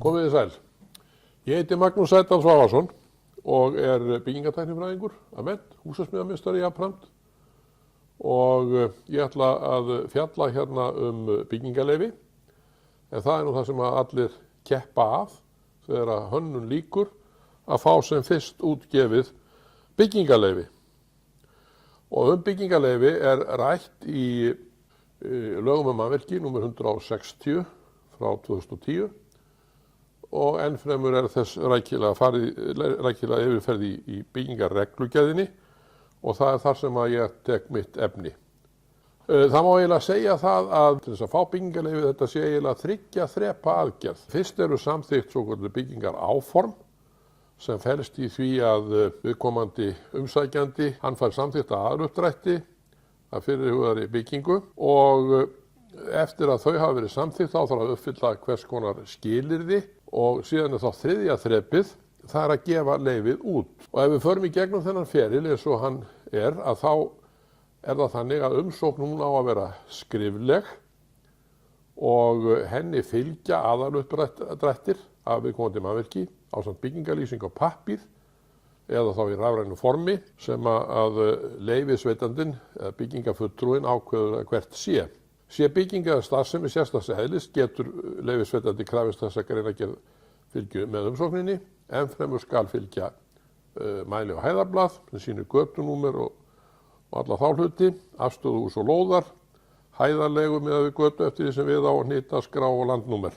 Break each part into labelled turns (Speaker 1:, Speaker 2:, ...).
Speaker 1: Komið þið sæl. Ég heiti Magnús Sædal Svavarsson og byggingatæknifræðingur að mennt, húsasmíðameistari jafnframt og ég ætla að fjalla hérna byggingarleyfi en það nú það sem að allir keppa að þegar hönnun lýkur að fá sem fyrst útgefið byggingarleyfi. Og byggingarleyfi rætt í lögum mannvirki númer 160 frá 2010 og ennfremur þess rækilega yfirferð í byggingarreglugerðinni og það þar sem að ég tek mitt efni. Það má eiginlega segja það að til þess að fá byggingarleyfi þetta sé eiginlega 3 þrepa aðgerð. Fyrst eru samþykkt svokölluð byggingaráform sem felst í því að viðkomandi umsækjandi hann fær samþykkta aðaluppdrætti að fyrirhugaðri byggingu og eftir að þau hafa verið samþykkt þá þarf að uppfylla hvers konar skilyrði og síðan þá 3. þrepið það að gefa leyfið út. Og ef við förum í gegnum þennan feril eins og hann að þá það þannig að umsókn hún á að vera skrifleg og henni fylgja aðaluppdrættir af viðkomandi mannvirki ásamt byggingarlýsing á pappír eða þá í rafrænu formi sem að leyfisveitandinn eða byggingafulltrúinn ákveður að hvert sé. Sé bygginga eða starfsemi sérstaks eðlis getur leyfisveitandi krafist þess að greinargerð fylgju með umsókninni, ennfremur skal fylgja mæli og hæðarblað sem sýnir götunúmer og alla þá hluti, afstöðu hús og lóðar, hæðarlegu miðað við götu eftir því sem við á hnita, skrá og landnúmer.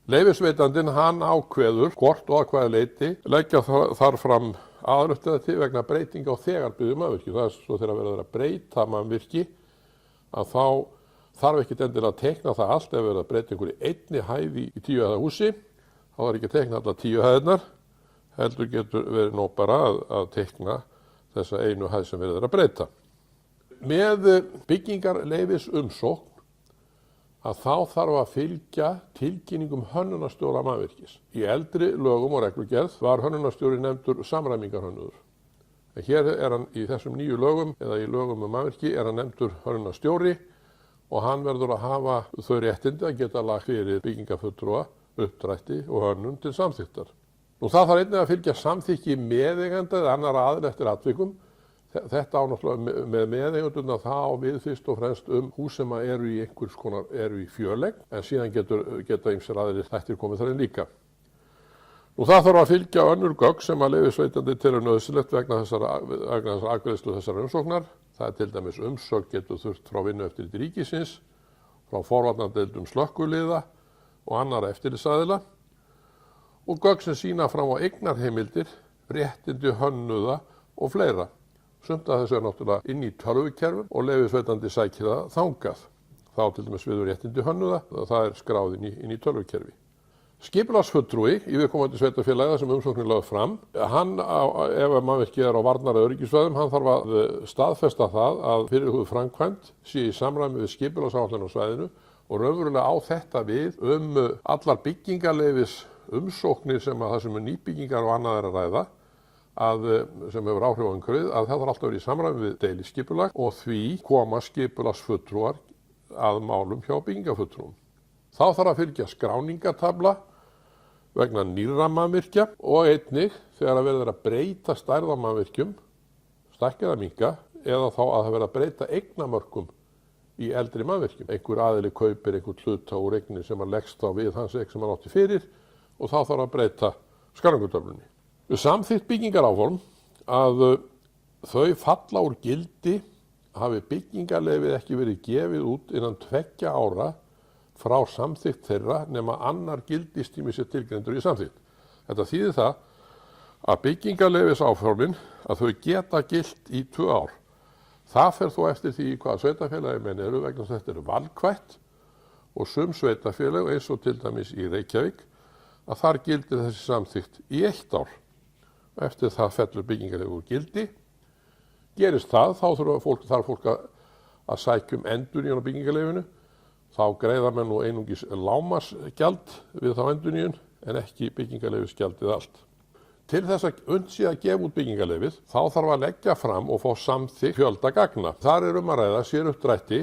Speaker 1: Leyfisveitandinn hann ákveður hvort og að hvaða leyti leggja þar fram aðaluppdrætti vegna breytinga á þegar byggðu mannvirki. Það svo þegar verið að breyta mannvirki að þá þarf ekki endilega að teikna það allt ef verið að breyta einhverju einni hæð í 10 hæða húsi. Þá þarf ekki að teikna alla 10 hæðirnar, heldur getur verið nóg bara að teikna þessa einu hæð sem verið að breyta. Með byggingarleyfis umsókn að þá þarf að fylgja tilkynningum hönnunarstjóra mannvirkis. Í eldri lögum og reglugerð var hönnunarstjóri nefndur samræmingarhönnuður. En hér hann í þessum nýju lögum eða í lögum mannvirki hann nefndur hönnunarstjóri og hann verður að hafa þau réttindi að geta lagt fyrir byggingafulltrúa, uppdrætti og hönnun til samþykktar. Nú það þarf einnig að fylgja samþykki meðeiganda eða annarra aðila eftir atvikum. Þetta á náttúrulega með meðeigendurna það á við fyrst og fremst hús sem eru í einhvers konar í fjölegg en síðan geta ýmsir aðrir þættir komið þar inn líka. Nú það þarf að fylgja önnur gögn sem að leyfisveitandi telur nauðsynlegt vegna þessar afgreiðslu þessar umsóknar. Það til dæmis umsögn getur þurft frá vinnueftirliti ríkisins, frá forvarnadeildum slökkviliða og annarra eftirlitsaðila og gögn sem sýna fram á eignarheimildir, réttindi hönnuða og fleira. Sumt af þessu náttúrulega inn í tölvukerfum og leyfisveitandi sækir það þangað. Þá til dæmis við réttindi hönnuða, það skráð inn í tölvukerfi. Skipulagsfulltrúi í viðkomandi sveitarfélaga sem umsóknin lögð fram, hann ef mannvirkið á varnar- og öryggissvæðum, hann þarf að staðfesta það að fyrirhuguð framkvæmd sé í samræmi við skipulagsáætlun á svæðinu og raunverulega á þetta við allar byggingarleyfis umsóknir sem að það sem nýbyggingar og annað að ræða sem hefur áhrif á umhverfið, að það þarf alltaf að vera í samræmi við deiliskipulag og því koma skipulagsfulltrúar að málum hjá byggingafulltrúum. Þá þarf að fylgja skráningartafla vegna nýrra mannvirkja og einnig þegar að verður að breyta stærð á mannvirkjum, stækka eða minnka, eða þá að það verður að breyta eignamörkum í eldri mannvirkjum. Einhver aðili kaupir einhver hluta úr eignin sem að leggst á við hans eign sem hann átti fyrir og þá þarf að breyta skráningartöflunni. Við samþykkt byggingaráform að þau falla úr gildi hafi byggingarleyfið ekki verið gefið út innan 2 ára frá samþykkt þeirra nema annar gildistími sé tilgreindur í samþykkt. Þetta þýðir það að byggingarleyfisáformin að þau geta gilt í 2 ár. Það fer þó eftir því hvaða sveitarfélagi menn eru vegna þetta eru valkvætt og sum sveitarfélag eins og til dæmis í Reykjavík að þar gildir þessi samþykkt í 1 ár. Eftir það fellur byggingarleyfi úr gildi. Gerist það, þá þarf fólk að sækja endurnýjun á byggingarleyfinu. Þá greiða menn nú einungis lágmarksgjald við þá endurnýjun en ekki byggingarleyfisgjaldið allt. Til þess að unnt sé að gefa út byggingarleyfið, þá þarf að leggja fram og fá samþykkt fjölda gagna. Þar er að ræða séruppdrætti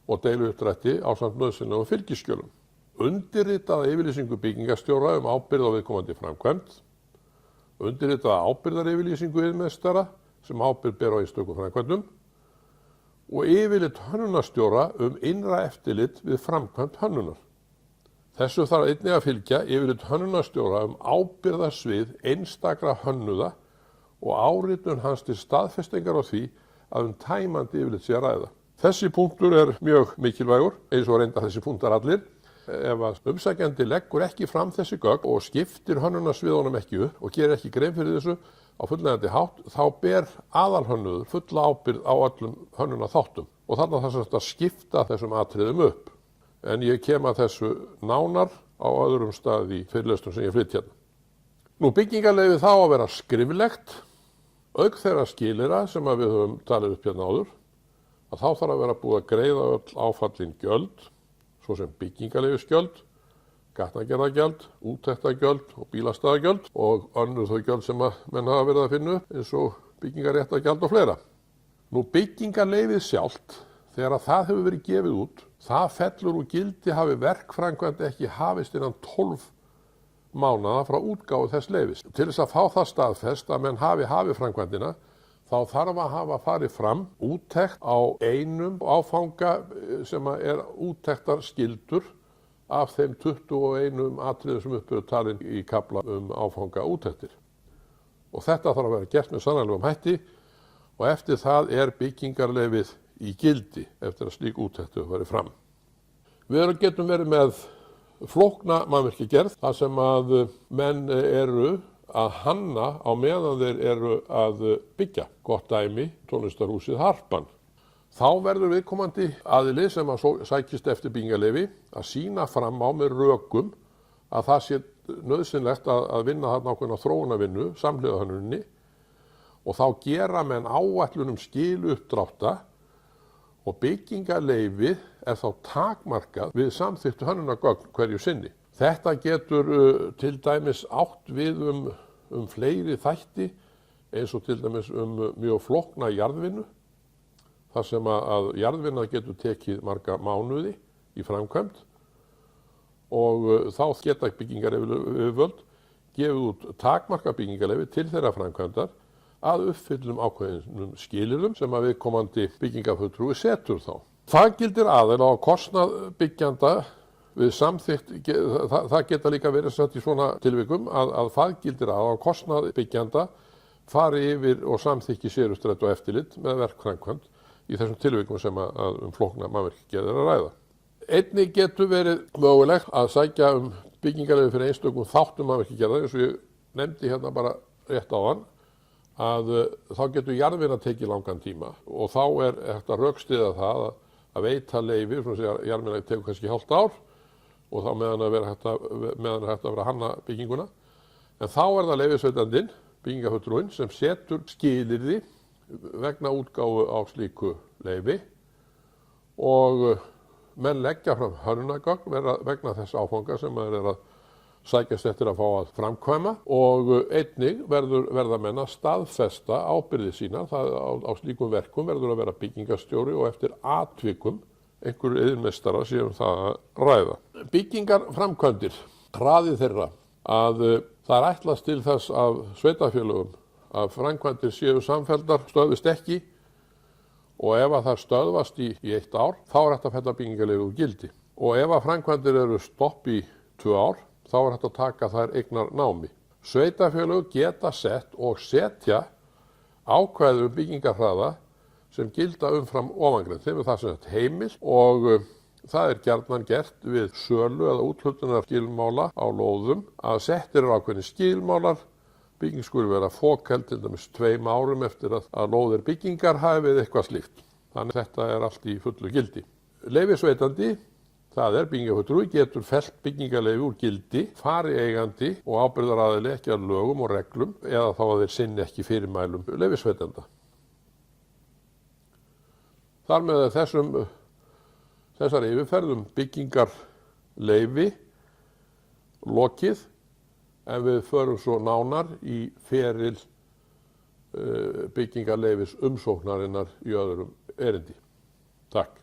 Speaker 1: og deiluuppdrætti ásamt nauðsynlegum fylgiskjölum. undirritaða yfirlýsingu byggingarstjóra ábyrgð á viðkomandi framkvæmd, undirritaða ábyrgðaryfirlýsingu iðnmeistara sem ábyrgð ber á einstökum framkvæmdum og yfirlit hönnunarstjóra innra eftirlit við framkvæmd hönnunar. Þessu þarf einnig að fylgja yfirlit hönnunarstjóra ábyrgðarsvið einstakra hönnuða og áritun hans til staðfestingar á því að tæmandi yfirlit sé að ræða. Þessi punktur mjög mikilvægur, eins og reyndar þessi punktar allir. Ef að umsækjandi leggur ekki fram þessi gögn og skiptir hönnunarsviðunum ekki upp og gerir ekki grein fyrir þessu á fullnægjandi hátt, þá ber aðalhönnuður fulla ábyrgð á öllum hönnunarþáttum og þarna þarf að skipta þessum atriðum upp. En ég kem að þessu nánar á öðrum stað í fyrirlestrum sem ég flyt hérna. Byggingarleyfi þá að vera skriflegt, auk þeirra skilyrða sem við höfum talið upp hérna áður, að þá þarf að vera búið að greiða öll áfallin gjöld, svo sem byggingarleyfisgjöld, gatnagerðargjald, úttektargjöld og bílastæðargjöld og önnur þau gjöld sem menn hafa verið að finna upp eins og byggingarréttargjald og fleira. Byggingarleyfið sjálft, þegar það hefur verið gefið út, það fellur úr gildi hafi verkframkvæmd ekki hafist innan 12 mánaða frá útgáfu þess leyfis. Til þess að fá það staðfest að menn hafi framkvæmdina, þá þarf að hafa farið fram úttekt á einum áfanga sem úttektar skyldur af þeim 21 atriðum sem upp eru talin í kafla áfanga úttektir. Og þetta þarf að vera gert með sannanlegum hætti og eftir það byggingarleyfið í gildi eftir að slík úttekt hefur farið fram. Við getum verið með flókna mannvirkjagerð þar sem að menn eru að hanna á meðan þeir eru að byggja. Gott dæmi, tónlistarhúsið Harpan. Þá verður viðkomandi aðili sem að sækist eftir byggingarleyfi að sýna fram á með rökum að það sé nauðsynlegt að vinna þarna ákveðna þróunarvinnu, samhliða hönnuninni og þá gera menn áætlun skiluppdrátta og byggingarleyfið þá takmarkað við samþykktu hönnunargögn hverju sinni. Þetta getur til dæmis átt við fleiri þætti eins og til dæmis mjög flókna jarðvinnu, þar sem að jarðvinna getur tekið marga mánuði í framkvæmd og þá geta byggingaryfirvöld gefið út takmarka byggingarleyfi til þeirra framkvæmdar að uppfyllum ákveðnum skilyrðum sem að viðkomandi byggingarfulltrúi setur þá. Það gildir aðeins á kostnað byggjanda við samþykkt, það geta líka verið sett í svona tilvikum að það gildir á kostnað byggjanda fari yfir og samþykki sérustrætt og eftirlit með verkframkvæmd í þessum tilvikum sem að flókna mannvirkjagerð að ræða. Einnig getur verið mögulegt að sækja byggingarleyfi fyrir einstökum þáttum mannvirkjagerðar, eins og ég nefndi hérna bara rétt áðan, að þá getur jarðvinna tekið langan tíma og þá hægt að rökstyðja það að veita leyfi, svona að jarðvinna tekur kannski hálft ár og þá meðan hægt að vera að hanna bygginguna. En þá það leyfisveitandinn, byggingarfulltrúinn, sem setur skilyrði vegna útgáfu á slíku leyfi og menn leggja fram hönnunargögn vegna þess áfanga sem maður að sækjast eftir að fá að framkvæma og einnig verða menn að staðfesta ábyrgðir sínar. Á slíkum verkum verður að vera byggingarstjóri og eftir atvikum einhverju iðnmeistarar sem það að ræða. Byggingarframkvæmdir, hraði þeirra, að það ætlast til þess af sveitarfélögum að framkvæmdir séu samfelldar, stöðvist ekki og ef að það stöðvast í 1 ár, þá hægt að fella byggingarleyfi úr gildi. Og ef að framkvæmdir eru stopp í 2 ár, þá hægt að taka þær eignar námi. Sveitarfélög geta sett og setja ákvæði byggingarhraða sem gilda umfram ofangreint. Þeim það sem heimil og það gjarnan gert við sölu eða úthlutunar skilmála á lóðum að settir ákveðnir skilmálar. Bygging skuli vera fokheld til dæmis 2 árum eftir að lóðir byggingar hafi við eitthvað slíkt. Þannig þetta allt í fullu gildi. Leyfisveitandi, það byggingarfulltrúi, getur fellt byggingarleyfi úr gildi, fari eigandi og ábyrgðaraðili ekki að lögum og reglum eða þá að þeir sinni ekki fyrirmælum leyfisveitanda. Þar með þessari yfirferð byggingarleyfi lokið, en við förum svo nánar í feril byggingarleyfis umsóknarinnar í öðrum erindi. Takk.